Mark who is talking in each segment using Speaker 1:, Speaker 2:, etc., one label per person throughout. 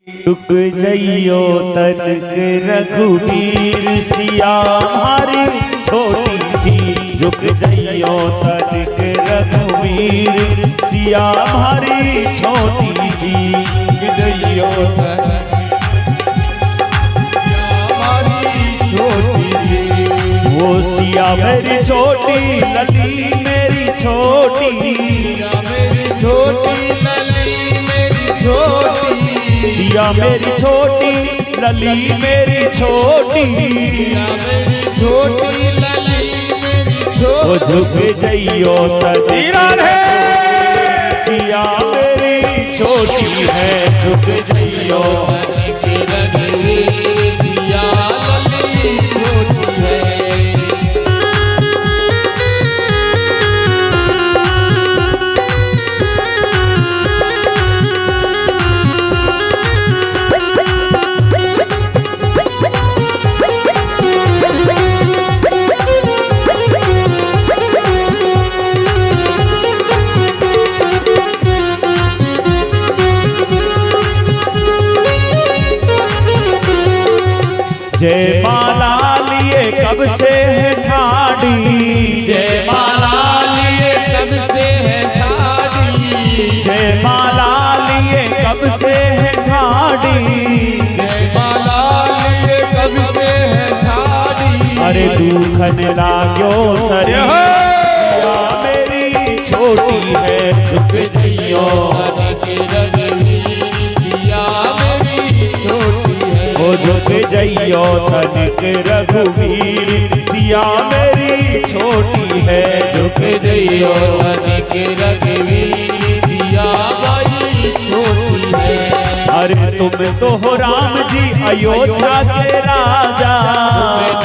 Speaker 1: झुक जइयो तनिक रघुवीर सिया हमारी छोटी सी। झुक जइयो तनिक रघुवीर सिया हमारी छोटी सी।
Speaker 2: झुक जइयो हमारी छोटी सी।
Speaker 1: वो सिया मेरी छोटी लली मेरी छोटी।
Speaker 2: सिया मेरी छोटी लली मेरी छोटी।
Speaker 1: सिया मेरी छोटी लली मेरी छोटी।
Speaker 2: सिया मेरी छोटी लली मेरी छोटी।
Speaker 1: वो झुक जइयो तनिक सिया मेरी छोटी है। झुक जइयो
Speaker 2: तनिक रघुवीर सिया लली छोटी है।
Speaker 1: जय माला लिए कब से है ठाड़ी।
Speaker 2: जय माला लिए कब से है ठाड़ी।
Speaker 1: जय माला लिए कब से है ठाड़ी।
Speaker 2: जय माला लिए कब से है ठाड़ी।
Speaker 1: अरे दुखन लाग्यो सर सिया मेरी छोटी है। झुक जइयो
Speaker 2: तनिक रघुवीर सिया मेरी छोटी है।
Speaker 1: वो झुक जइयो तनिक रघुवीर सिया मेरी छोटी है। झुक जइयो
Speaker 2: तनिक रघुवीर सिया मेरी छोटी है।
Speaker 1: अरे तुम तो हो राम जी अयोध्या के राजा।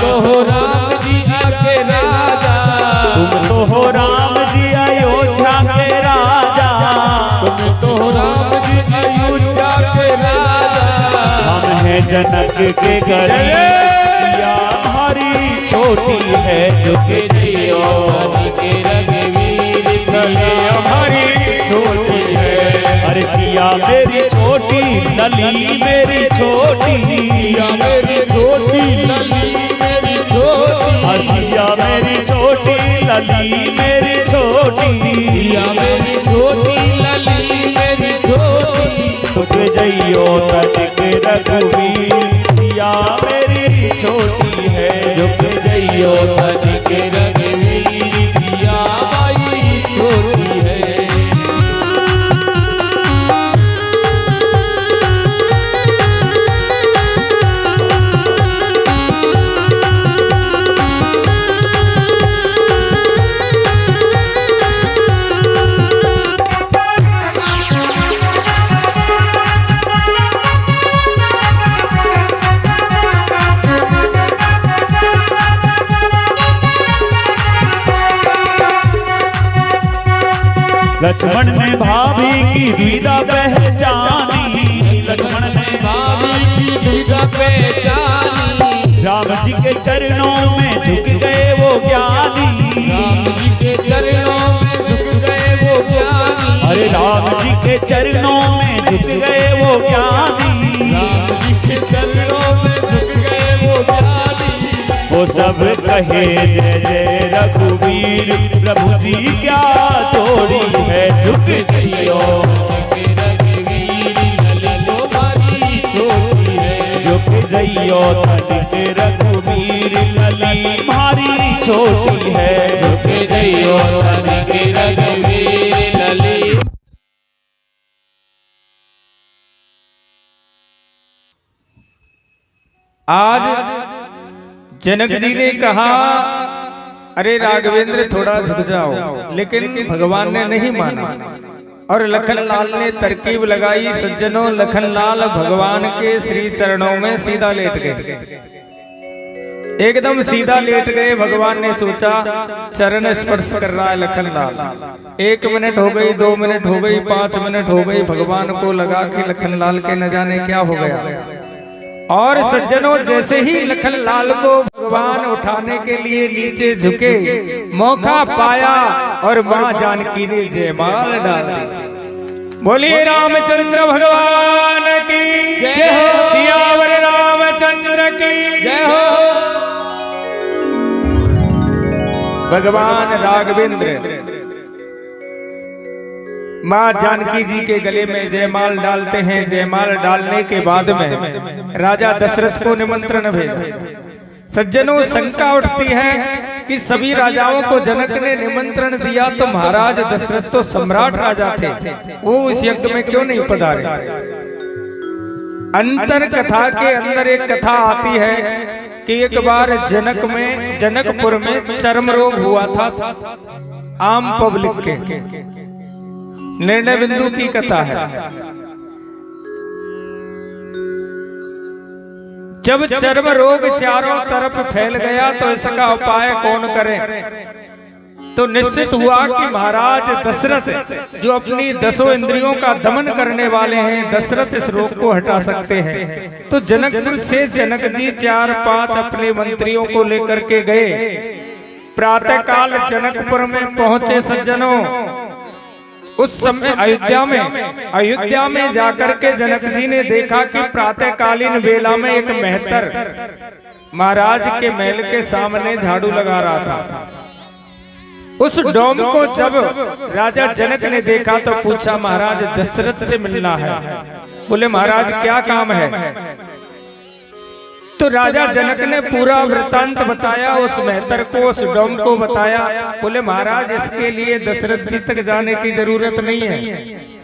Speaker 2: तो हो राम जी के राजा।
Speaker 1: तुम तो हो राम जी अयोध्या के राजा।
Speaker 2: तुम तो हो राम जी अयोध्या के राजा।
Speaker 1: हम हैं जनक के गरीब सिया हमारी छोटी है। झुक जइयो
Speaker 2: तनिक रघुवीर
Speaker 1: सिया हमारी छोटी है। अरे सिया मेरी छोटी लली मेरी छोटी।
Speaker 2: सिया मेरी छोटी लली मेरी छोटी।
Speaker 1: सिया मेरी छोटी लली मेरी छोटी।
Speaker 2: सिया मेरी छोटी लली मेरी छोटी।
Speaker 1: झुक जइयो तनिक रघुवीर सिया मेरी छोटी है। झुक जइयो
Speaker 2: तनिक रघुवीर सिया मेरी छोटी है।
Speaker 1: लक्ष्मण ने भाभी की द्विधा पहचानी। लक्ष्मण ने
Speaker 2: भाभी की द्विधा पहचानी।
Speaker 1: राम जी के चरणों में झुक गए वो ज्ञानी।
Speaker 2: राम जी के चरणों में झुक गए वो ज्ञानी।
Speaker 1: अरे राम जी के चरणों में झुक गए वो ज्ञानी।
Speaker 2: राम जी के चरणों में झुक गए वो ज्ञानी।
Speaker 1: वो सब कहे जय जय रघुवीर प्रभु जी क्या जोड़ी है। झुक जइयो
Speaker 2: तनिक रघुवीर लली हमारी छोटी है।
Speaker 1: झुक जइयो तनिक रघुवीर लली हमारी छोटी है।
Speaker 2: झुक जइयो तनिक रघुवीर लली।
Speaker 3: आज जनक जी ने कहा अरे राघवेंद्र थोड़ा झुक जाओ, लेकिन भगवान ने नहीं माना और लखनलाल ने तरकीब लगाई। सज्जनों, लखनलाल भगवान के श्री चरणों में सीधा लेट गए, एकदम सीधा लेट गए। भगवान ने सोचा चरण स्पर्श कर रहा है लखनलाल। 1 मिनट हो गई, 2 मिनट हो गई, 5 मिनट हो गई। भगवान को लगा कि लखनलाल के न जाने क्या हो गया। और सज्जनों, जैसे ही लखनलाल को भगवान उठाने के लिए नीचे झुके, मौका पाया और मां जानकी ने जयमाल डाल दी। बोलिए रामचंद्र भगवान की जय। भगवान राघवेंद्र माँ जानकी जी के गले में जयमाल डालते हैं। जयमाल डालने के बाद में राजा दशरथ को निमंत्रण भेजा। सज्जनों, शंका उठती है कि सभी राजाओं को जनक ने निमंत्रण दिया तो महाराज दशरथ तो सम्राट राजा थे, वो उस यज्ञ में क्यों नहीं पधारे? अंतर कथा के अंदर एक कथा आती है कि एक बार जनकपुर में चर्म रोग हुआ था, आम पब्लिक के। निर्णय बिंदु की कथा है। जब चर्म रोग चारों तरफ फैल गया तो इसका उपाय कौन करे? तो निश्चित हुआ कि महाराज दशरथ जो अपनी 10 इंद्रियों का दमन करने वाले हैं, दशरथ इस रोग को हटा सकते हैं। तो जनकपुर से जनक जी 4-5 अपने मंत्रियों को लेकर के गए। प्रातःकाल जनकपुर में पहुंचे सज्जनों। उस समय अयोध्या में जाकर के जनक जी ने देखा कि प्रातःकालीन बेला में एक मेहतर महाराज के महल के सामने झाड़ू लगा रहा था। उस डोम को जब राजा जनक ने देखा तो पूछा, महाराज दशरथ से मिलना है। बोले, महाराज क्या काम है? तो राजा जनक ने पूरा वृतांत बताया, उस मेहतर को, उस डोम को बताया। बोले, महाराज इसके लिए दशरथ जी तक जाने की जरूरत नहीं है,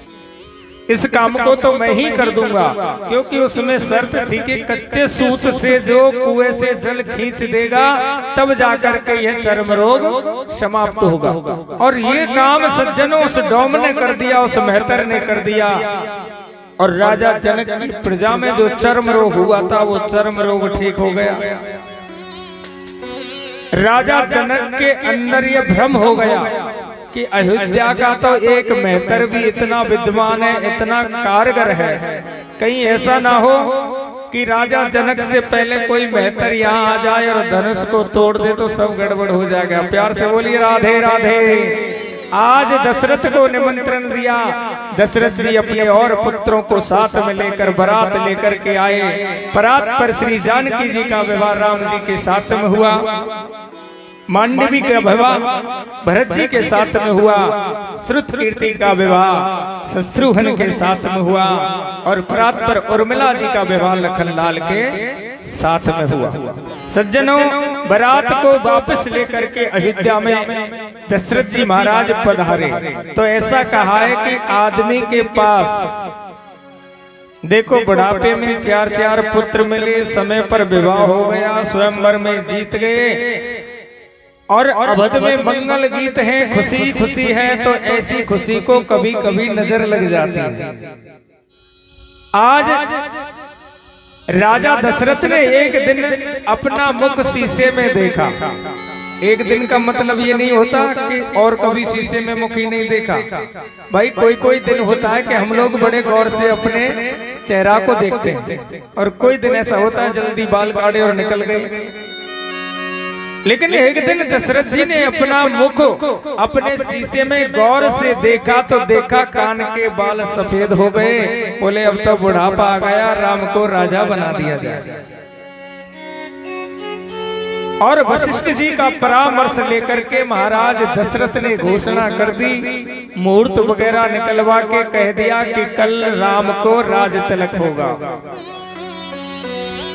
Speaker 3: इस काम को तो मैं ही कर दूंगा। क्योंकि उसमें शर्त थी कि कच्चे सूत से जो कुएं से जल खींच देगा तब जाकर के यह चर्म रोग समाप्त होगा। और ये काम सज्जनों उस डोम ने कर दिया, उस मेहतर ने कर दिया। और राजा जनक की प्रजा में जो चर्म रोग हुआ था वो चर्म रोग ठीक हो गया। राजा जनक के अंदर ये भ्रम हो गया कि अयोध्या का तो एक मेहतर भी इतना विद्वान है, इतना कारगर है, कहीं ऐसा ना हो कि राजा जनक से पहले कोई मेहतर यहाँ आ जाए और धनुष को तोड़ दे तो सब गड़बड़ हो जाएगा। प्यार से बोलिए राधे राधे। आज दशरथ को निमंत्रण दिया। दशरथ जी अपने और पुत्रों को साथ में लेकर बारात लेकर के आए। बारात पर श्री जानकी जी का विवाह राम जी के साथ में हुआ, मांडवी का विवाह भरत जी के साथ में हुआ, श्रुत कीर्ति का विवाह शत्रुघ्न के साथ में हुआ, और प्रात पर उर्मिला जी का विवाह लखनलाल के साथ में हुआ। सज्जनों, बारात को वापस लेकर के अयोध्या में दशरथ जी महाराज पधारे तो ऐसा कहा है कि आदमी के पास देखो बुढ़ापे में 4-4 पुत्र मिले, समय पर विवाह हो गया, स्वयंवर में जीत गए, और अवध में मंगल गीत है, खुशी खुशी है, तो ऐसी खुशी को कभी कभी नजर लग जाती है। आज राजा दशरथ ने एक दिन अपना मुख शीशे में देखा। एक दिन का मतलब ये नहीं होता कि और कभी शीशे में मुख ही नहीं देखा। भाई कोई दिन होता है कि हम लोग बड़े गौर से अपने चेहरा को देखते हैं, और कोई दिन ऐसा होता है जल्दी बाल काटे और निकल गए। लेकिन एक दिन दशरथ जी ने अपना मुख अपने शीशे में गौर से देखा तो देखा कान के बाल सफेद हो गए। बोले, अब तो बुढ़ापा आ गया, राम को राजा बना दिया जाए। और वशिष्ठ जी का परामर्श लेकर के महाराज दशरथ ने घोषणा कर दी, मुहूर्त वगैरह निकलवा के कह दिया कि कल राम को राज तिलक होगा।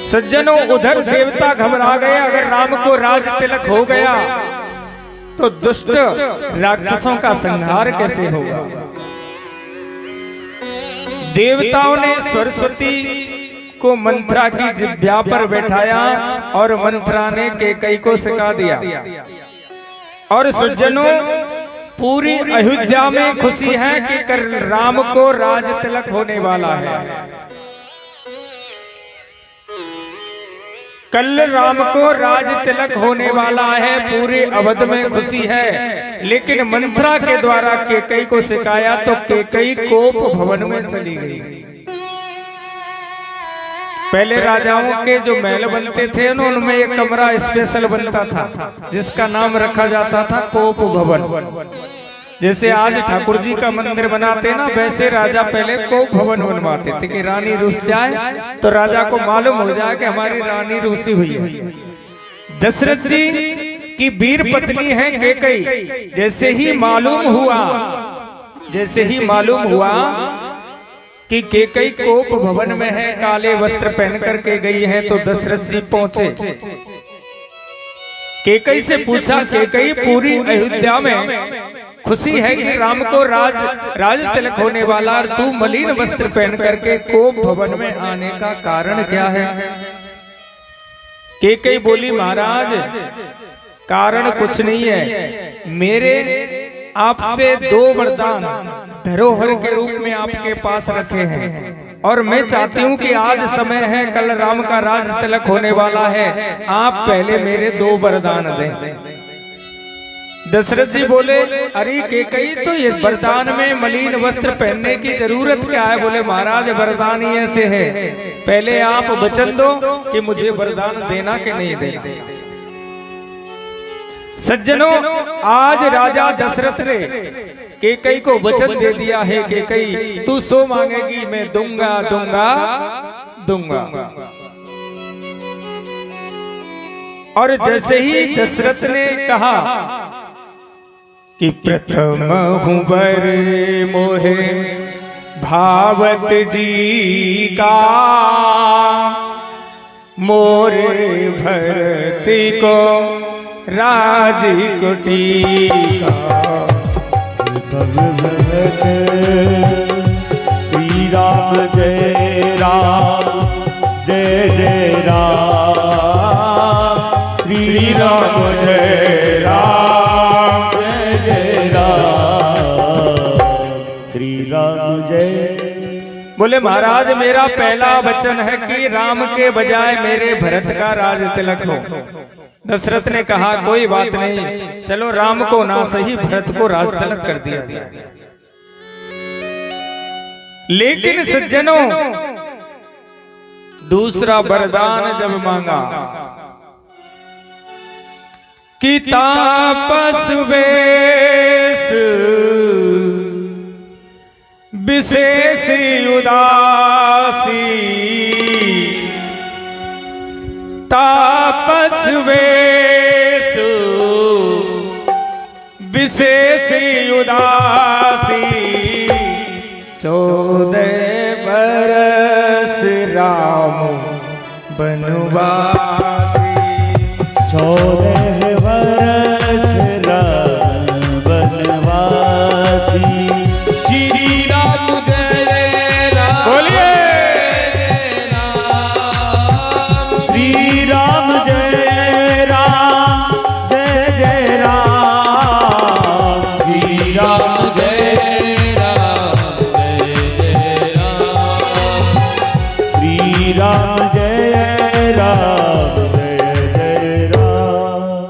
Speaker 3: सज्जनों, उधर देवता घबरा गए, अगर राम को राज तिलक हो गया तो दुष्ट राक्षसों का संहार कैसे होगा। देवताओं ने सरस्वती को मंत्रा की जिह्वा पर बैठाया और मंत्रा ने कैकेयी को सिखा दिया। और सज्जनों, पूरी अयोध्या में खुशी है कि कल राम को राज तिलक होने वाला है। कल राम को राज तिलक होने वाला है, पूरे अवध में खुशी है। लेकिन मंत्रा के द्वारा कैकेयी को सिखाया तो कैकेयी कोप भवन में चली गई। पहले राजाओं के जो महल बनते थे उनमें एक कमरा स्पेशल बनता था जिसका नाम रखा जाता था कोप भवन। जैसे आज ठाकुर जी का मंदिर बनाते ना, वैसे राजा पहले कोप भवन बनवाते थे कि रानी रुस जाए तो राजा को मालूम हो जाए कि हमारी रानी रुसी हुई है। दशरथ जी कि वीर पत्नी है कैकई। जैसे ही मालूम हुआ कि कैकई कोप भवन में है, काले वस्त्र पहन करके गई है, तो दशरथ जी पहुंचे। कैकई से पूछा, कैकई पूरी अयोध्या में खुशी है कि राम को राज तिलक होने वाला, और तू मलिन वस्त्र पहन करके कोप भवन में आने का कारण क्या है? कैकई बोली, महाराज कारण कुछ नहीं है, मेरे आपसे 2 वरदान धरोहर के रूप में आपके पास रखे हैं, और मैं चाहती हूँ कि आज समय है, कल राम का राज तिलक होने वाला है, आप पहले मेरे 2 वरदान दें। दशरथ जी बोले, अरे कैकई तो ये वरदान में मलिन वस्त्र पहनने की जरूरत क्या है? बोले, महाराज वरदान ही ऐसे है, पहले आप वचन दो कि मुझे वरदान देना कि नहीं देना। सज्जनों, आज राजा दशरथ ने कैकई को वचन दे दिया है, कैकई तू सो मांगेगी मैं दूंगा दूंगा दूंगा। और जैसे ही दशरथ ने कहा कि प्रथम हूँ वर मोहे भावत जी का, मोरे भरती को राजकुटी का।
Speaker 1: भगवत श्री राम जय राम जय जय राम, श्री राम जय राम जय जय राम, श्री राम जय।
Speaker 3: बोले, महाराज मेरा पहला वचन है कि राम के बजाय मेरे भरत का राज तिलक हो। दशरथ ने कहा, कोई बात नहीं, चलो राम को ना सही भरत को राज तिलक कर दिया जाए। लेकिन सज्जनों, दूसरा वरदान जब मांगा कि तापस वेश विशेष उदासी, तापस वेश विशेष उदासी, 14 बरस राम बनवासी,
Speaker 1: 14 बरस राम बनवासी,
Speaker 2: श्री राम जय राम
Speaker 3: बोलिए
Speaker 1: श्री राम जय राम जय जय राम, श्री राम
Speaker 2: जय राम जय जय राम,
Speaker 1: श्री राम जय राम जय जय राम।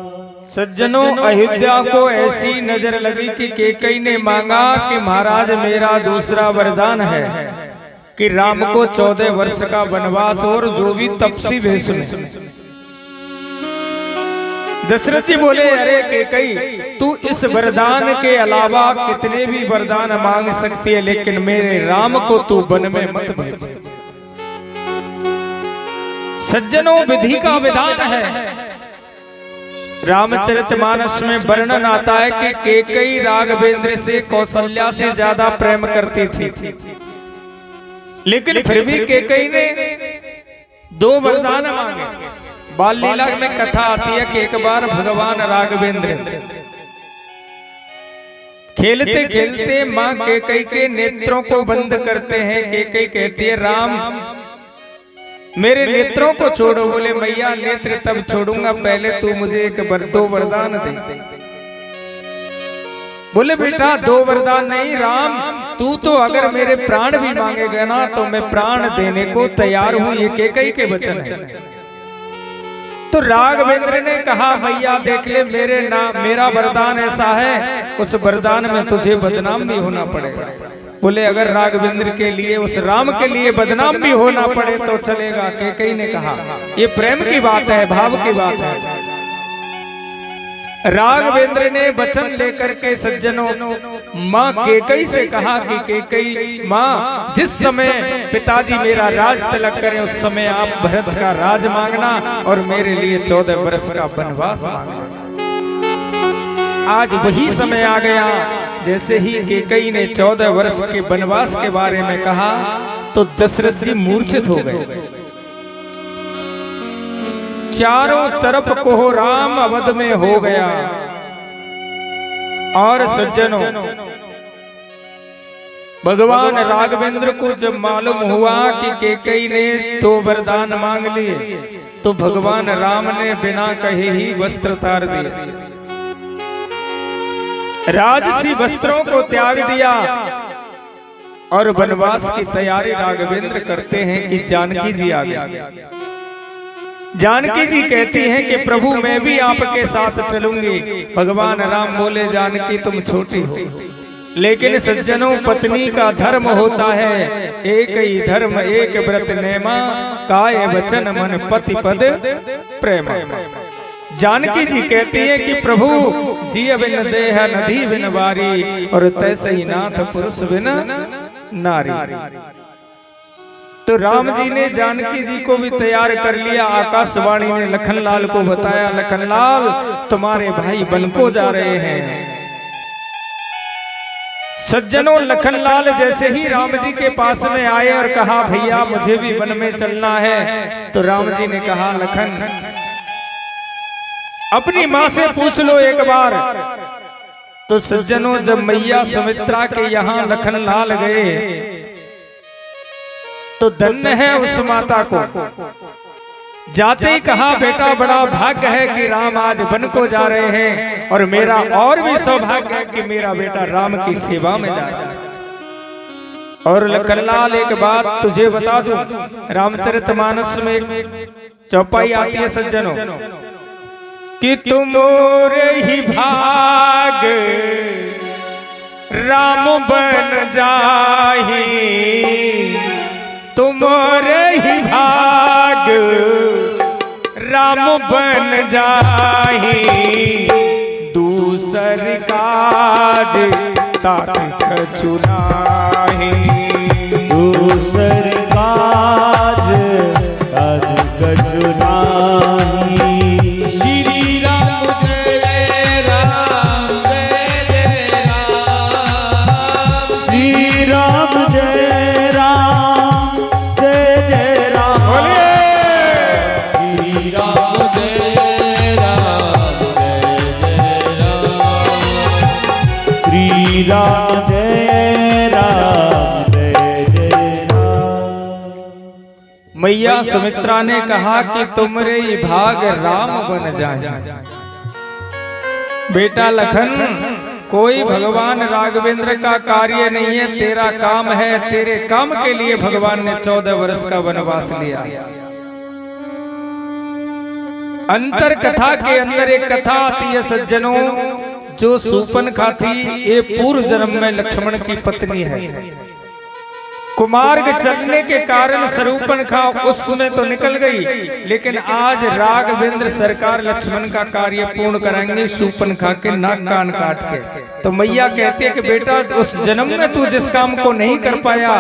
Speaker 3: सज्जनों, अयोध्या को ऐसी नजर लगी कि कैकई ने मांगा कि महाराज मेरा दूसरा वरदान है कि राम को 14 वर्ष का वनवास और जो भी तपसी भेष में। दशरथ जी बोले, अरे कैकई तू इस वरदान के अलावा कितने भी वरदान मांग सकती है, लेकिन मेरे राम को तू वन में मत भेज। सज्जनों, विधि का विधान है। रामचरितमानस में वर्णन आता है कि कैकई राघवेंद्र से कौशल्या से ज्यादा प्रेम करती थी, लेकिन फिर भी कैकई ने 2 वरदान मांगे। बाल लीला में कथा आती है कि एक बार भगवान राघवेंद्र खेलते खेलते मां कैकई के नेत्रों को बंद करते हैं। कैकई कहती है, राम मेरे नेत्रों को छोड़ो। बोले, मैया नेत्र तब छोड़ूंगा, पहले तू मुझे 2 वरदान दे। बोले, बेटा 2 वरदान नहीं, राम तू तो अगर मेरे प्राण भी मांगेगा ना तो मैं प्राण देने को तैयार हूं। ये कैकई के वचन है। तो राघवेंद्र ने कहा, मैया देख ले, मेरा वरदान ऐसा है, उस वरदान में तुझे बदनाम भी होना पड़ेगा। बोले, अगर राघवेंद्र के लिए, उस राम के लिए बदनाम भी होना पड़े तो चलेगा। कैकई ने कहा, ये प्रेम की बात है, भाव की बात है। राघवेंद्र ने वचन लेकर के सज्जनों मां कैकई से कहा कि कैकई मां, जिस समय पिताजी मेरा राज तिलक करें उस समय आप भरत का राज मांगना और मेरे लिए 14 वर्ष का वनवास मांगना। आज वही समय आ गया। जैसे ही कैकेयी ने 14 वर्ष के वनवास के बारे में कहा तो दशरथ जी मूर्छित हो गए। चारों तरफ कोहराम अवध में हो गया। और सज्जनों, भगवान राघवेंद्र को जब मालूम हुआ कि कैकेयी ने 2 वरदान मांग लिए तो भगवान राम ने बिना कहे ही वस्त्र उतार दिए, राजसी वस्त्रों को त्याग दिया और वनवास की तैयारी राघवेंद्र करते हैं कि जानकी जी आ गए। जानकी जी कहती हैं कि प्रभु मैं भी आपके साथ चलूंगी। भगवान राम बोले जानकी तुम छोटी हो, लेकिन सज्जनों पत्नी का धर्म होता है एक ही धर्म एक व्रत नेमा, काय वचन मन पति पद प्रेम। जानकी जी कहती है कि प्रभु जिय बिन देह नदी बिन बारी, और तैसे ही नाथ पुरुष बिन नारी। तो राम जी ने जानकी जी को भी तैयार कर लिया। आकाशवाणी ने लखनलाल को बताया, लखनलाल तुम्हारे भाई वन को जा रहे हैं। सज्जनों, लखनलाल जैसे ही राम जी के पास में आए और कहा भैया मुझे भी वन में चलना है, तो राम जी ने कहा लखन अपनी माँ से पूछ लो एक बार। तो सज्जनों, जब मैया सुमित्रा के यहाँ लखनलाल गए तो धन्य है उस माता को। जाते ही कहा बेटा बड़ा भाग्य है कि राम आज वन को जा रहे हैं, और मेरा और भी सौभाग्य है कि मेरा बेटा राम की सेवा में जा रहा है। और लखनलाल एक बात तुझे बता दूं, रामचरितमानस में एक चौपाई आती है सज्जनों कि तुमोरे ही भाग राम बन जाही, तुम्हारे ही भाग राम बन जाही, दूसर काज तात कछु नाहि,
Speaker 1: दूसर काज तात कछु नाहि।
Speaker 2: श्री राम जय राम जय जय राम,
Speaker 1: श्री राम जय राम जय जय राम,
Speaker 2: श्री राम जय राम जय जय राम,
Speaker 1: श्री राम जय राम जय जय राम।
Speaker 3: मैया सुमित्रा ने कहा कि तुमरे ही भाग राम बन जाए। बेटा लखन कोई भगवान राघवेंद्र का कार्य नहीं है, तेरा काम है। तेरे काम के लिए भगवान ने 14 वर्ष का वनवास लिया। अंतर कथा के अंदर एक कथा आती है सज्जनों, जो शूर्पणखा थी ये पूर्व जन्म में लक्ष्मण की पत्नी है। कुमार्ग चलने के कारण शूर्पणखा उसमें तो निकल गई, लेकिन आज राघवेंद्र सरकार लक्ष्मण का कार्य पूर्ण कराएंगे शूर्पणखा के नाक कान काट के। तो मैया कहती है कि बेटा उस जन्म में तू जिस काम को नहीं कर पाया,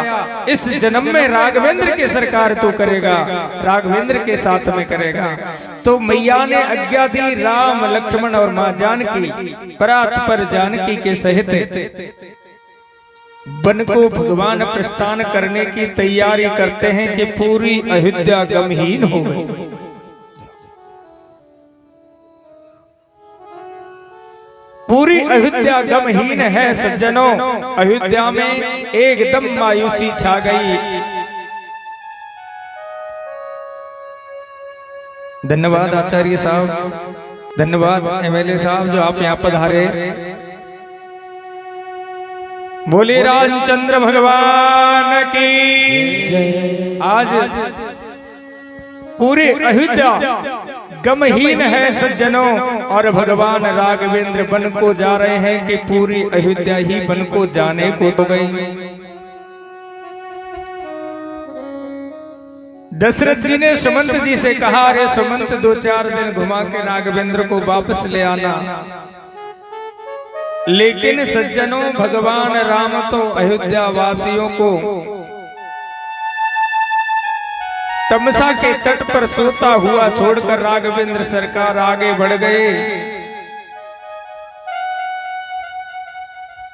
Speaker 3: इस जन्म में राघवेंद्र के सरकार तू करेगा, राघवेंद्र के साथ में करेगा। तो मैया ने आज्ञा दी, राम लक्ष्मण और माँ जानकी परात पर जानकी के सहित वन को भगवान प्रस्थान करने की तैयारी करते हैं कि पूरी अयोध्या गमहीन हो गई। पूरी अयोध्या गमहीन है सज्जनों। अयोध्या में एकदम मायूसी छा गई। धन्यवाद आचार्य साहब, धन्यवाद एमएलए साहब जो आप यहाँ पधारे। बोले रामचंद्र भगवान की। आज पूरे अयोध्या गमहीन है सज्जनों, और भगवान राघवेंद्र वन को जा रहे हैं कि पूरी अयोध्या ही वन को जाने को तो गई। दशरथ जी ने सुमंत जी से कहा, अरे सुमंत 2-4 दिन घुमा के राघवेंद्र को वापस ले आना। लेकिन सज्जनों भगवान राम तो अयोध्या वासियों को तमसा के तट पर सोता हुआ छोड़कर राघवेंद्र सरकार आगे बढ़ गए।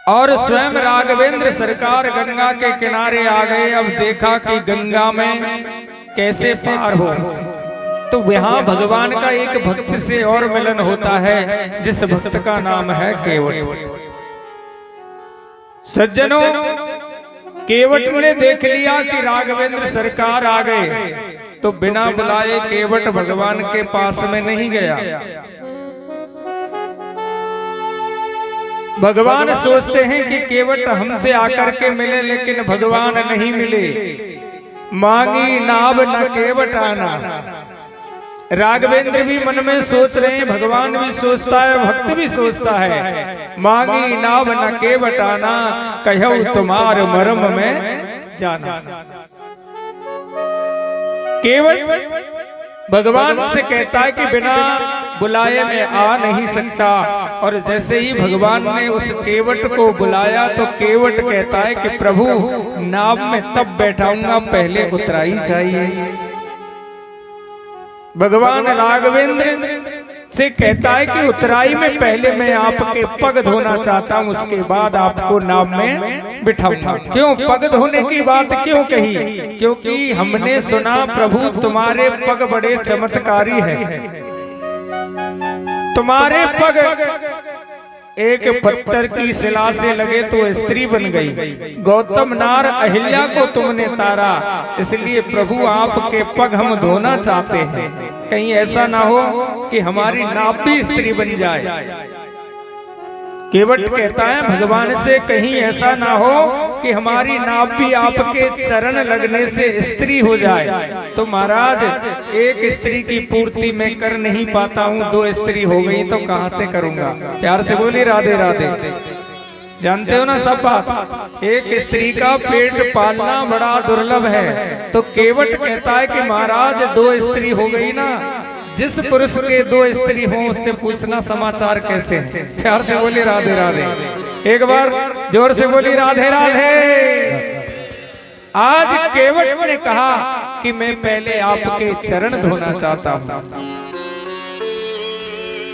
Speaker 3: और स्वयं राघवेंद्र सरकार गंगा के किनारे आ गए। अब देखा कि गंगा में कैसे पार हो। तो वहां भगवान का एक भक्त से और मिलन होता है, जिस भक्त का नाम है केवट। सज्जनों, केवट ने देख लिया कि राघवेंद्र सरकार आ गए, तो बिना बुलाए केवट भगवान के पास में नहीं गया। भगवान सोचते हैं कि केवट हमसे आकर के मिले, लेकिन भगवान नहीं मिले। मांगी नाव न केवट आना। राघवेंद्र भी मन में सोच रहे हैं, भगवान भी सोचता है, भक्त भी सोचता है। मांगी नाव न केवट आना, कहूं तुम्हार मर्म में जाना। केवट भगवान से कहता है कि बिना बुलाए मैं आ नहीं सकता। और जैसे ही भगवान ने उस केवट को बुलाया, तो केवट कहता है कि प्रभु, नाव में तब बैठाऊंगा, पहले उतराई चाहिए। भगवान राघवेंद्र से कहता है कि उतराई में पहले मैं आपके पग धोना चाहता हूं, उसके बाद आपको नाव में बिठाऊंगा। क्यों पग धोने की बात क्यों कही? क्योंकि हमने सुना प्रभु तुम्हारे पग बड़े चमत्कारी हैं। तुम्हारे पग एक पत्थर की शिला से लगे तो स्त्री बन गई। गौतम नार अहिल्या को तुमने तारा, इसलिए प्रभु आपके पग हम धोना चाहते हैं। कहीं ऐसा ना हो कि हमारी नाभ भी स्त्री बन जाए। केवट कहता है भगवान से, कहीं ऐसा ना हो कि हमारी नाभ भी आपके चरण लगने से स्त्री हो जाए। तो महाराज, एक स्त्री की पूर्ति मैं कर नहीं पाता हूँ, 2 स्त्री हो गई तो कहाँ से करूँगा? प्यार से बोली राधे राधे। जानते हो ना सब बात, एक स्त्री का पेट पालना बड़ा दुर्लभ है। तो केवट कहता है कि महाराज 2 स्त्री हो गई ना, जिस पुरुष के 2 स्त्री हों उससे पूछना समाचार कैसे हैं। प्यार से बोली राधे राधे। एक बार जोर से बोली राधे राधे। आज केवट ने कहा कि मैं पहले आपके चरण धोना चाहता हूं।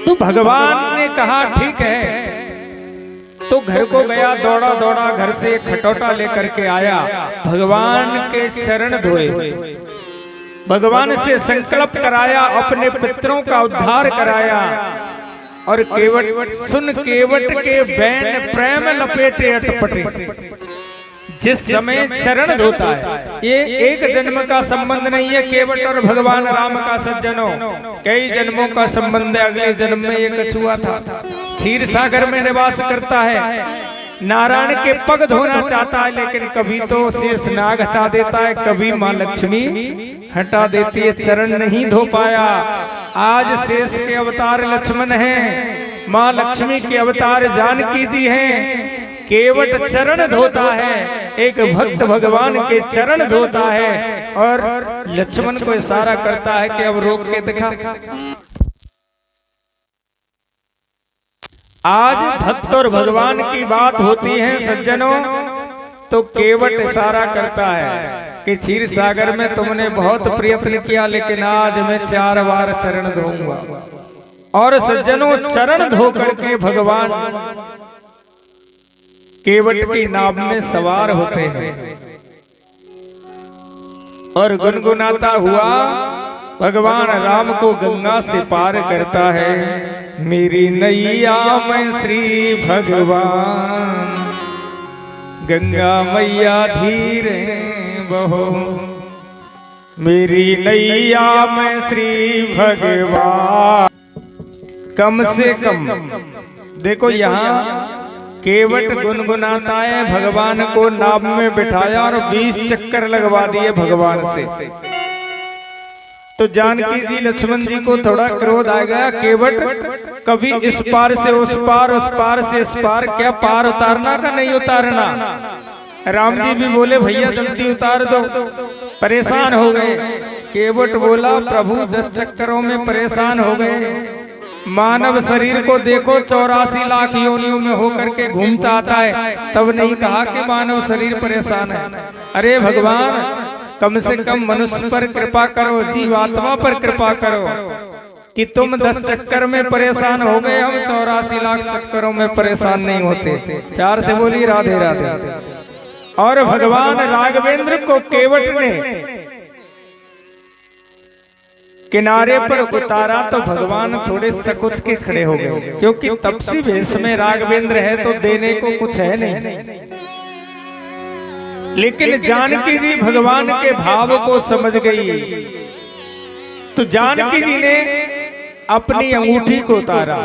Speaker 3: तो भगवान ने कहा ठीक है। तो घर को गया, दौड़ा दौड़ा घर से एक खटोटा लेकर के आया, भगवान के चरण धोए, भगवान से संकल्प कराया, अपने पितरों का उद्धार कराया। और केवट सुन, केवट के बैन प्रेम लपेटे अटपटे। जिस समय चरण धोता है, ये एक जन्म का संबंध नहीं है केवट और भगवान राम का। सज्जनों, कई जन्मों का संबंध है। अगले जन्म में एक कछुआ था, क्षीर सागर में निवास करता है, नारायण के पग धोना चाहता है, लेकिन कभी तो शेष नाग हटा देता है, कभी माँ लक्ष्मी हटा देती है, चरण नहीं धो पाया। आज शेष के अवतार लक्ष्मण हैं, माँ लक्ष्मी के अवतार जानकी जी हैं। केवट चरण धोता है, एक भक्त भगवान के चरण धोता है और लक्ष्मण को इशारा करता है कि अब रोक के दिखा। आज भक्त और भगवान की बात होती है सज्जनों, तो केवट इशारा करता है कि क्षीर सागर में तुमने बहुत प्रयत्न किया, लेकिन आज मैं 4 बार चरण धोऊंगा। और सज्जनों, चरण धो करके भगवान केवट की नाव में सवार होते हैं और गुनगुनाता हुआ भगवान राम को गंगा से पार करता है। मेरी नैया में श्री भगवान, गंगा मैया धीरे बहो। मेरी नैया में श्री भगवान। कम से कम देखो, यहाँ केवट गुनगुनाता है, भगवान को नाव में बिठाया और 20 चक्कर लगवा दिए भगवान से। तो जानकी जी लक्ष्मण जी को थोड़ा क्रोध आ गया। केवट कभी इस पार से उस पार, उस पार से इस पार, क्या पार उतारना का नहीं उतारना? राम जी भी बोले भैया जल्दी उतार दो, परेशान हो गए। केवट बोला प्रभु 10 चक्करों में परेशान हो गए। मानव शरीर को देखो, 84 लाख योनियों में होकर के घूमता आता है, तब नहीं कहा कि मानव शरीर परेशान है। अरे भगवान, कम से कम मनुष्य पर कृपा करो, जीवात्मा पर कृपा करो। कि तुम 10 चक्कर में परेशान हो गए, हम 84 लाख चक्करों में परेशान नहीं होते। प्यार से बोली राधे राधे। और भगवान राघवेंद्र को केवट ने किनारे पर उतारा तो भगवान थोड़े सकुच के खड़े हो गए, क्योंकि तपसी भेष में राघवेंद्र है तो देने को कुछ है नहीं। लेकिन जानकी जी भगवान के भाव को समझ गई, तो जानकी जी ने अपनी अंगूठी को उतारा।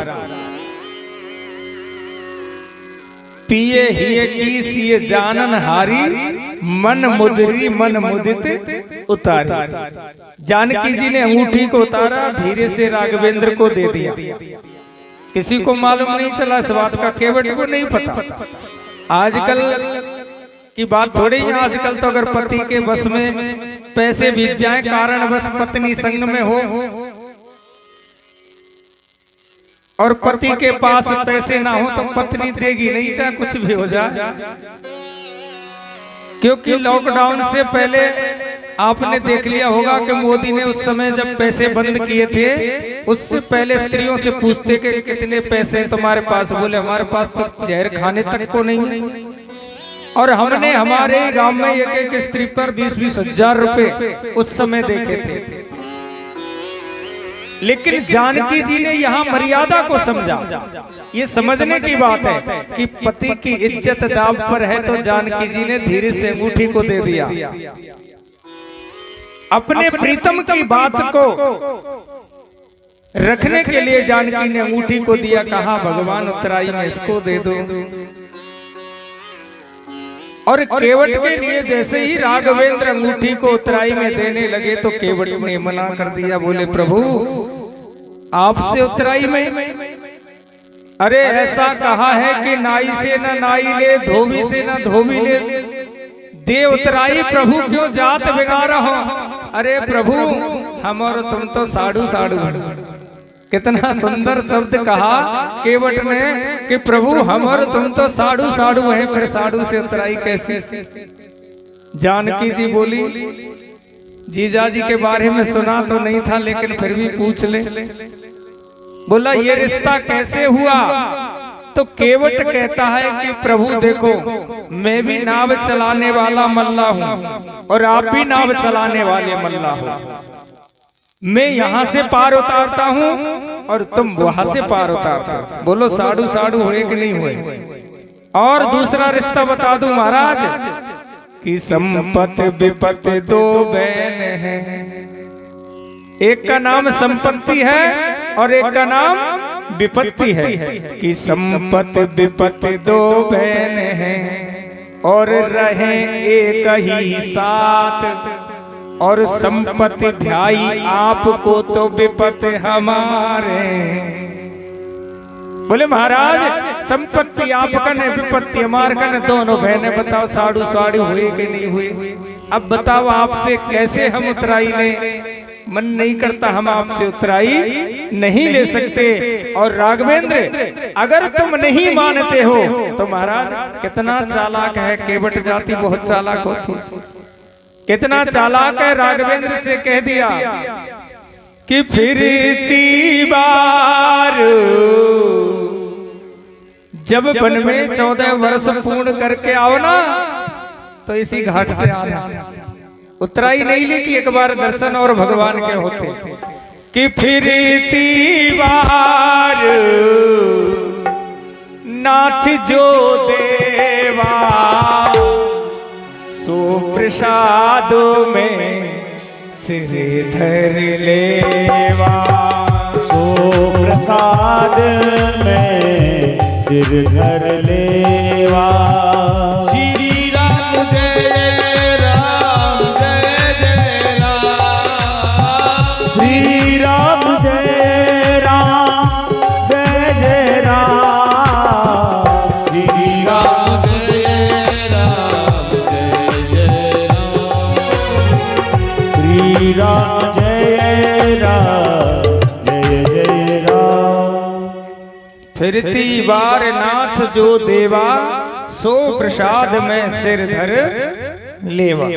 Speaker 3: पिए हिये की सिए जानन हारी, मन मुदरी मन मुदित उतारी। जानकी जी ने अंगूठी को उतारा, धीरे से राघवेंद्र को दे दिया। किसी को मालूम नहीं चला इस बात का, केवट को नहीं पता। आजकल की बात थोड़ी है, आजकल तो अगर पति के बस में पैसे बीत जाए, कारण बस पत्नी संग में हो और पति के पास पैसे ना हो तो पत्नी देगी नहीं, चाहे कुछ भी हो जाए। क्योंकि लॉकडाउन से पहले आपने देख लिया होगा कि मोदी ने उस समय जब पैसे बंद किए थे, उससे पहले स्त्रियों से पूछते कि कितने पैसे तुम्हारे पास, बोले हमारे पास तो जहर खाने तक को नहीं है। और हमने हमारे गांव में एक स्त्री पर 20-20 हजार रुपए उस समय देखे थे। लेकिन जानकी जी ने यहाँ मर्यादा को समझा। ये समझने की बात है कि पति की इज्जत दांव पर है, तो जानकी जी ने धीरे से अंगूठी को दे दिया। अपने प्रीतम की बात को रखने के लिए जानकी ने अंगूठी को दिया, कहा भगवान उत्तराई में इसको दे दो। और केवट के लिए जैसे ही राघवेंद्र अंगूठी को उत्तराई में देने लगे तो केवट ने मना कर दिया, बोले प्रभु आपसे उत्तराई में? अरे ऐसा कहा है कि नाई से न नाई ले, धोबी से न धोबी ले, दे उत्तराई प्रभु क्यों जात बिगाड़ा हो। अरे प्रभु हम और तुम तो साधु साधु। कितना सुंदर शब्द कहा केवट ने कि प्रभु हम और तुम तो साधु साधु हैं, फिर साधु से उतराई कैसी। जानकी जी बोली, जीजा जी के बारे में सुना तो नहीं था, लेकिन फिर भी पूछ ले। बोला ये रिश्ता कैसे हुआ? तो केवट कहता है कि प्रभु देखो मैं भी नाव चलाने वाला मल्ला हूँ और आप भी नाव चलाने वाले मल्ला हो। मैं यहाँ से पार उतारता हूँ और तुम वहां से पार उतारते हो। बोलो साधु साधु हुए कि नहीं हुए? और दूसरा रिश्ता बता दूं महाराज कि संपत्ति विपत्ति दो बहन है, एक का नाम संपत्ति है और एक का नाम विपत्ति है। कि संपत्ति विपत्ति दो बहन है और रहे एक ही साथ, और संपत्ति भाई आपको तो विपत्ति हमारे। बोले महाराज संपत्ति आपका ने विपत्ति हमारे का ने, दोनों बहनें बताओ साधु साधु हुए कि नहीं हुए? अब बताओ आपसे कैसे हम उतराई लें? मन नहीं करता, हम आपसे उतराई नहीं ले सकते। और राघवेंद्र अगर तुम नहीं मानते हो तो महाराज कितना चालाक है, केवट जाति बहुत चालाक होती, कितना चालाक है। राघवेंद्र से कह दिया कि फिरती बार जब वन में 14 वर्ष पूर्ण करके आओ ना तो इसी घाट से आना। उतराई नहीं ली कि एक बार दर्शन और भगवान के होते। कि फिरती बार नाथ जो देवा सो प्रसाद में सिर धर लेवा।
Speaker 1: सो प्रसाद में सिर धर लेवा।
Speaker 2: श्री राम जय राम जय जय राम।
Speaker 1: श्री राम जय राम जय जय राम। श्री राम
Speaker 2: जय राम जय जय राम।
Speaker 1: श्री राम जय राम जय जय राम।
Speaker 3: फिरती बार नाथ जो देवा सो प्रसाद में सिर धर लेवा।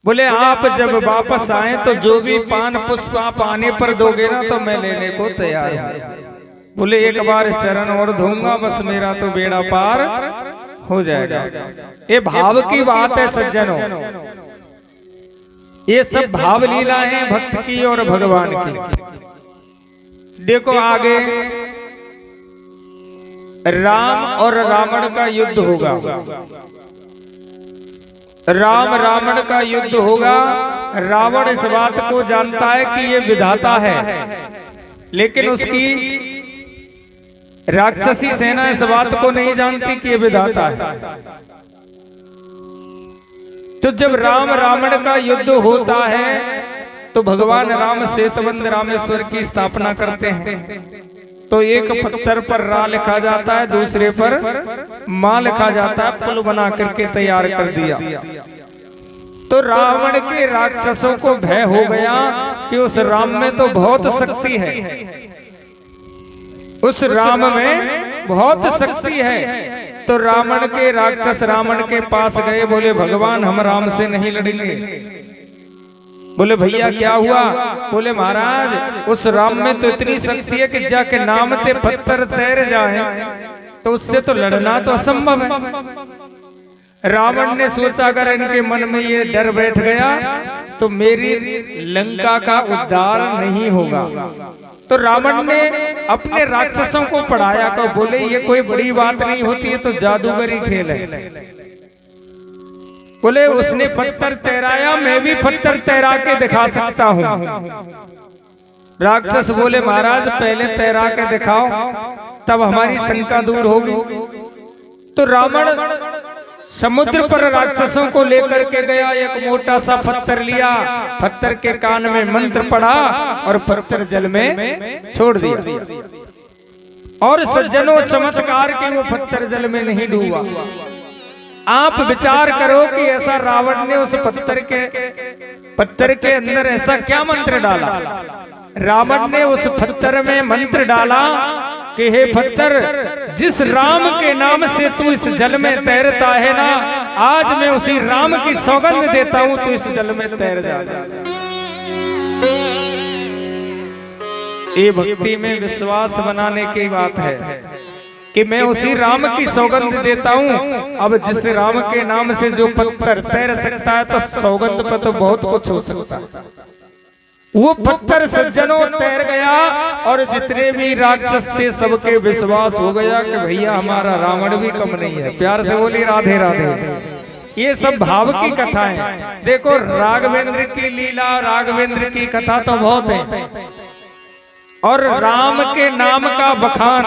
Speaker 3: बोले आप जब वापस आए तो जो भी पान पुष्प आप आने पर दोगे ना तो मैं लेने को तैयार हूं। बोले एक बार चरण और धोऊंगा बस मेरा तो बेड़ा पार हो जाएगा। ये भाव की बात है सज्जनों, ये सब भाव लीला है भक्त की और भगवान की। देखो आगे राम और रावण का युद्ध होगा। राम रावण का युद्ध होगा। रावण इस बात को जानता है कि ये विधाता है, लेकिन उसकी राक्षसी सेना इस बात को नहीं जानती कि ये विधाता है। तो जब राम रावण का युद्ध होता है तो भगवान राम सेतुबंध रामेश्वर की स्थापना करते हैं। तो एक पत्थर पर रा लिखा जाता है, दूसरे पर मां लिखा जाता है, पुल बना करके तैयार कर दिया। तो रावण के राक्षसों को भय हो गया कि उस राम में तो बहुत शक्ति है, उस राम में बहुत शक्ति है। तो रावण के राक्षस रावण के पास गए, बोले भगवान हम राम से नहीं लड़ेंगे। बोले भैया क्या हुआ? बोले महाराज उस राम में तो इतनी शक्ति है कि जाके नाम ते पत्थर तैर जाए, तो उससे तो लड़ना तो असंभव है। रावण ने सोचा अगर इनके मन में ये डर बैठ गया तो मेरी लंका का उद्धार नहीं होगा। तो रावण ने अपने राक्षसों को पढ़ाया को बोले ये कोई बड़ी बात नहीं होती है, तो जादूगरी खेल है। बोले उसने पत्थर तैराया, मैं भी पत्थर तैरा के दिखा सकता हूँ। राक्षस बोले महाराज पहले तैरा के दिखाओ तब हमारी शंका दूर होगी। तो रावण समुद्र पर राक्षसों को लेकर के गया, एक मोटा सा पत्थर लिया, पत्थर के कान में मंत्र पढ़ा और पत्थर जल में छोड़ दिया। और सज्जनों चमत्कार के वो पत्थर जल में नहीं डूबा। आप विचार करो कि ऐसा रावण ने उस पत्थर के अंदर ऐसा क्या मंत्र डाला। रावण ने उस पत्थर में मंत्र डाला कि हे पत्थर जिस राम के नाम से तू इस जल में तैरता है ना, आज मैं उसी राम की सौगंध देता हूं तू इस जल में तैर जा। ये भक्ति में विश्वास बनाने की बात है कि मैं उसी राम की सौगंध देता हूँ। अब जिस राम के नाम से जो पत्थर तैर सकता है तो सौगंध पर तो बहुत कुछ हो सकता है। वो पत्थर सज्जनों तैर गया और जितने भी राक्षस थे सबके विश्वास हो गया कि भैया हमारा रावण भी कम नहीं है। प्यार से बोली राधे राधे। ये सब भाव की कथा है। देखो राघवेंद्र की लीला, राघवेंद्र की कथा तो बहुत है। और राम के नाम का बखान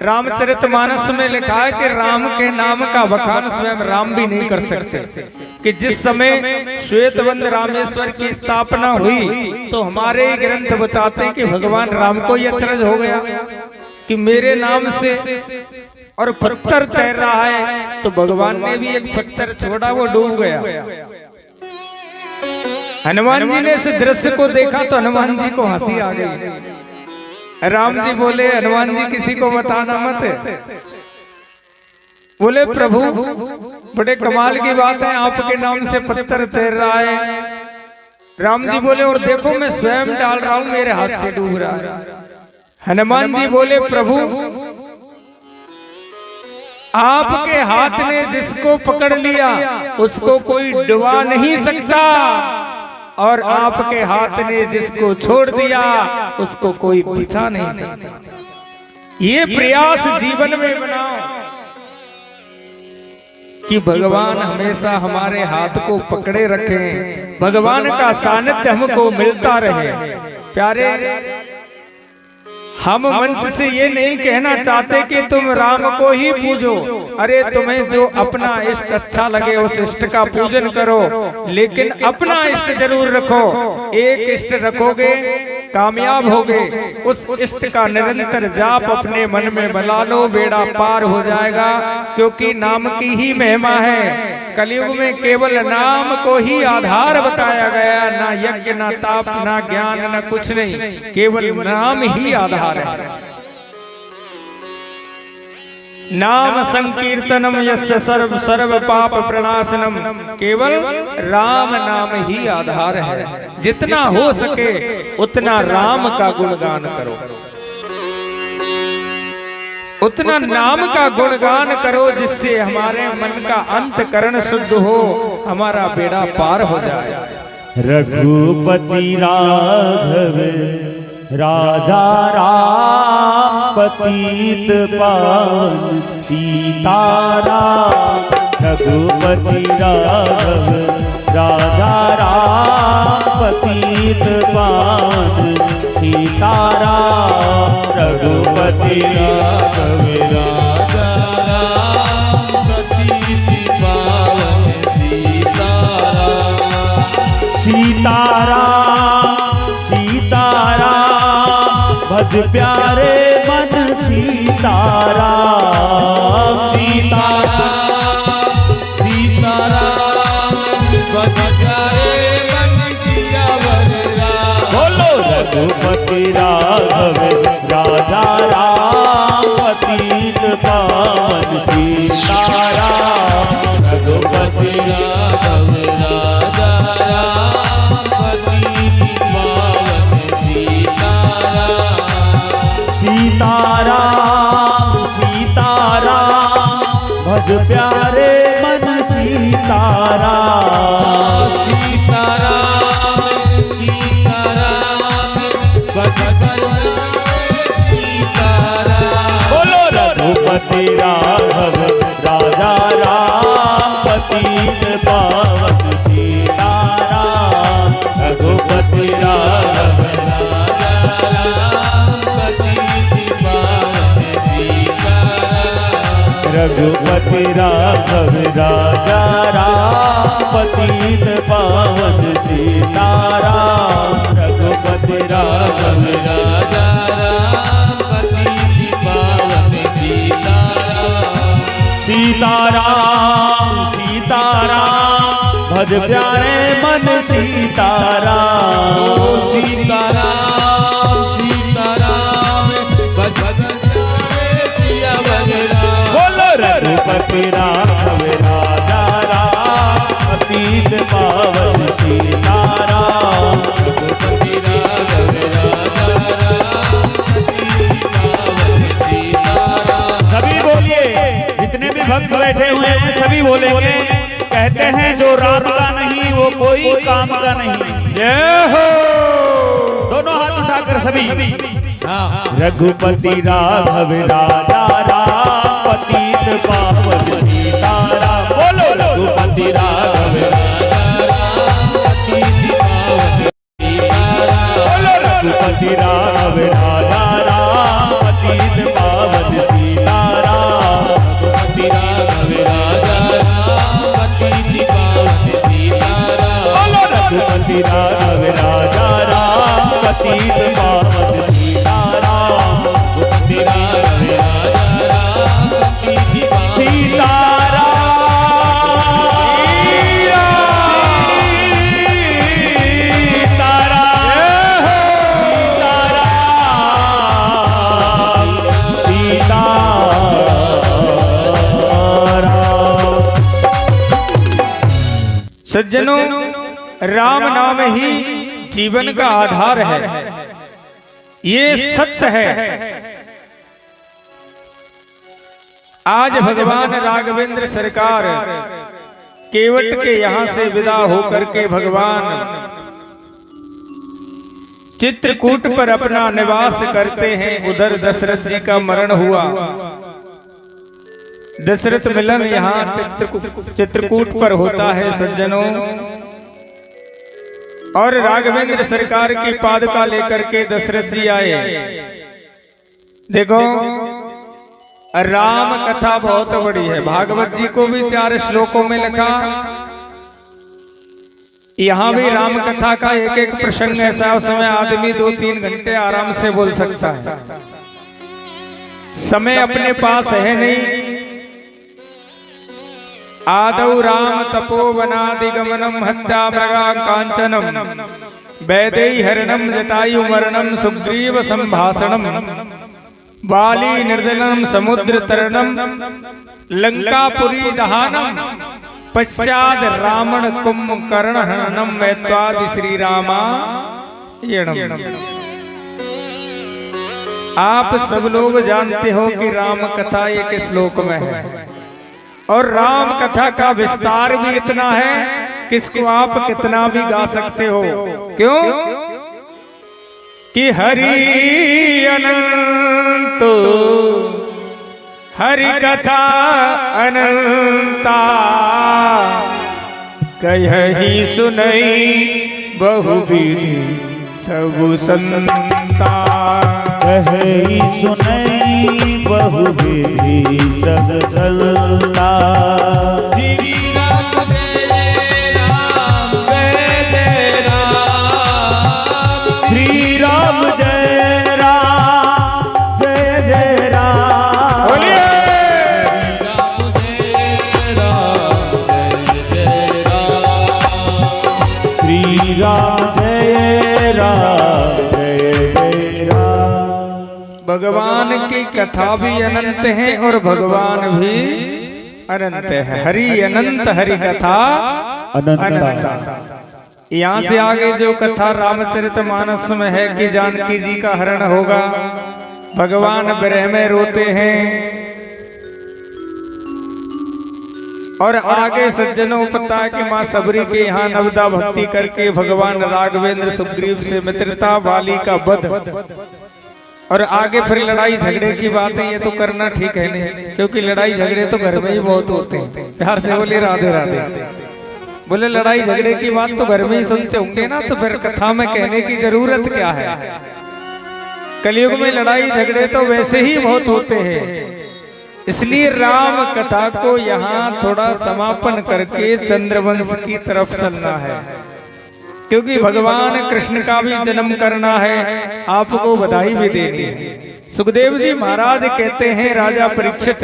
Speaker 3: रामचरितमानस में लिखा है कि राम के नाम का बखान स्वयं राम भी नहीं कर सकते। कि जिस समय श्वेतबंध रामेश्वर की स्थापना हुई तो हमारे ही ग्रंथ बताते हैं कि भगवान राम को यह अचरज हो गया कि मेरे नाम से और पत्थर तैर रहा है। तो भगवान ने भी एक पत्थर छोड़ा, वो डूब गया। हनुमान जी ने इस दृश्य को देखा तो हनुमान जी को हंसी आ गई। राम जी बोले हनुमान जी किसी को बताना मत। बोले प्रभु बड़े कमाल की बात है, आपके नाम से पत्थर तैर रहा है। राम जी बोले और देखो मैं स्वयं डाल रहा हूं, मेरे हाथ से डूब रहा है। हनुमान जी बोले प्रभु आपके हाथ ने जिसको पकड़ लिया उसको कोई डुबा नहीं सकता, और आपके हाथ ने जिसको छोड़ दिया उसको कोई बचा नहीं सकता। ये प्रयास जीवन में बनाओ कि भगवान हमेशा हमारे हाथ को पकड़े रखें, भगवान का सानिध्य हमको मिलता रहे। प्यारे हम मंच से ये नहीं कहना चाहते कि तुम राम को ही पूजो। अरे तुम्हें जो अपना इष्ट अच्छा लगे उस इष्ट का पूजन करो, लेकिन अपना इष्ट जरूर रखो। एक इष्ट रखोगे कामयाब होगे। उस इष्ट का निरंतर जाप अपने मन में बना लो, बेड़ा पार हो जाएगा। क्योंकि नाम की ही महिमा है। कलयुग में केवल नाम को ही आधार बताया गया, ना यज्ञ ना ताप ना ज्ञान ना कुछ नहीं, केवल नाम ही आधार है। नाम संकीर्तनम यस्य सर्व सर्व पाप प्रणाशनम। केवल राम नाम ही आधार है। जितना हो सके उतना राम का गुणगान करो, उतना नाम का गुणगान करो, जिससे हमारे मन का अंतकरण शुद्ध हो, हमारा बेड़ा पार हो जाए।
Speaker 1: रघुपति राघव राजा राम पतित पावन सीताराम। रघुपति राघव राजा राम पतित पावन सीताराम। रघुपति राघव राजा राम पतित पावन सीताराम। सीताराम सीताराम भज प्यारे मन सीताराम। सीताराम सीताराम भज प्यारे मन सीताराम। बोलो रघुपति राघव राजा राम पतित पावन सीताराम। रघुपति राघव राजा राम पतित पावन सीताराम। सीताराम सीताराम भज प्यारे मन सीताराम। सीताराम सीताराम भज प्यारे सीताराम। बोलो रघुपति राघव राजा राम पतित पावन सीताराम। रघुपति राघव राजा राम पतित पावन सीताराम। रघुपति राघव राजा राम पतित पावन सीताराम। रघुपति राघव राजा राम पतित पावन सीताराम। सीताराम सीताराम भज प्यारे मन सीताराम। सीताराम सीताराम भज बोलो रघुपति राघव राजा राम पतित पावन सीताराम। रघुपति राघव राजा राम पतित पावन सीताराम। सभी बोलिए, जितने भी भक्त बैठे हुए हैं सभी बोलेंगे। कहते हैं जो राम का नहीं वो कोई काम का नहीं। जय हो। दोनों हाथ उठाकर सभी। रघुपति राघव राजा राम पतित पावन सीताराम। बोलो रघुपति राघव राजा राम पतित पावन सीताराम। बोलो रघुपति राघव राजा राम पतित पावन सीताराम। रघुपति राघव राजा राम पतित पावन सीताराम। बोलो रघुपति राघव राजा राम पतित पावन सीताराम। रघुपति राघव राजा राम पतित पावन सीताराम।
Speaker 3: सज्जनों, राम नाम ही जीवन का आधार है, ये सत्य है। आज भगवान राघवेंद्र सरकार केवट के यहाँ से विदा होकर के भगवान चित्रकूट पर अपना निवास करते हैं। उधर दशरथ जी का मरण हुआ। दशरथ मिलन यहाँ चित्रकूट पर होता है सज्जनों। और राघवेंद्र सरकार की पादुका लेकर के दशरथ जी आए। देखो, राम कथा बहुत बड़ी है। भागवत जी को भी 4 श्लोकों में लिखा। यहाँ भी राम कथा का एक एक प्रसंग ऐसा, उसमें आदमी 2-3 घंटे आराम से बोल सकता है। समय अपने पास है नहीं। आदौ राम तपोवनादिगमनम हत्या मृगा कांचनम वैदेही हरणम जटायु मरणम सुग्रीव संभाषणम। बाली निर्दलम समुद्र तरणम लंकापुरी दहानम पश्चाद रावण कुंभकर्ण हननम मैत्वादि श्री रामा यणम। आप सब लोग जानते हो कि राम कथा एक श्लोक में है और राम कथा का विस्तार भी इतना है कि इसको आप कितना भी गा सकते हो। क्यों कि हरि अनंत हरि कथा अनंता कहि सुनई बहुविधि सब संता।
Speaker 1: कहि सुनई बहुविधि सब संता।
Speaker 2: श्री राम जय राम जय जय राम।
Speaker 1: श्री राम जय राम जय जय राम।
Speaker 3: बोलिए
Speaker 2: राम जय राम जय जय राम।
Speaker 1: श्री राम जय राम जय जय राम।
Speaker 3: भगवान की कथा भी अनंत है और भगवान भी अनंत है। हरि अनंत हरि कथा अनंत। यहाँ से आगे जो कथा रामचरितमानस में है कि जानकी जी का हरण होगा, भगवान विरह में रोते हैं और आगे सज्जनों पता है कि माँ सबरी के यहाँ नवदा भक्ति करके भगवान राघवेंद्र सुग्रीव से मित्रता, वाली का वध और आगे फिर लड़ाई झगड़े की बात है। ये तो करना ठीक है नहीं, क्योंकि लड़ाई झगड़े तो घर में ही बहुत होते हैं। प्यार से बोले राधे राधे। बोले लड़ाई झगड़े की बात तो घर में ही सुनते होंगे ना, तो फिर कथा में कहने की जरूरत क्या है। कलयुग में लड़ाई झगड़े तो वैसे ही बहुत होते हैं, इसलिए राम कथा को यहाँ थोड़ा समापन करके चंद्रवंश की तरफ चलना है, क्योंकि भगवान कृष्ण का भी जन्म करना है, आपको बधाई भी देनी है। सुखदेव जी महाराज कहते हैं राजा परीक्षित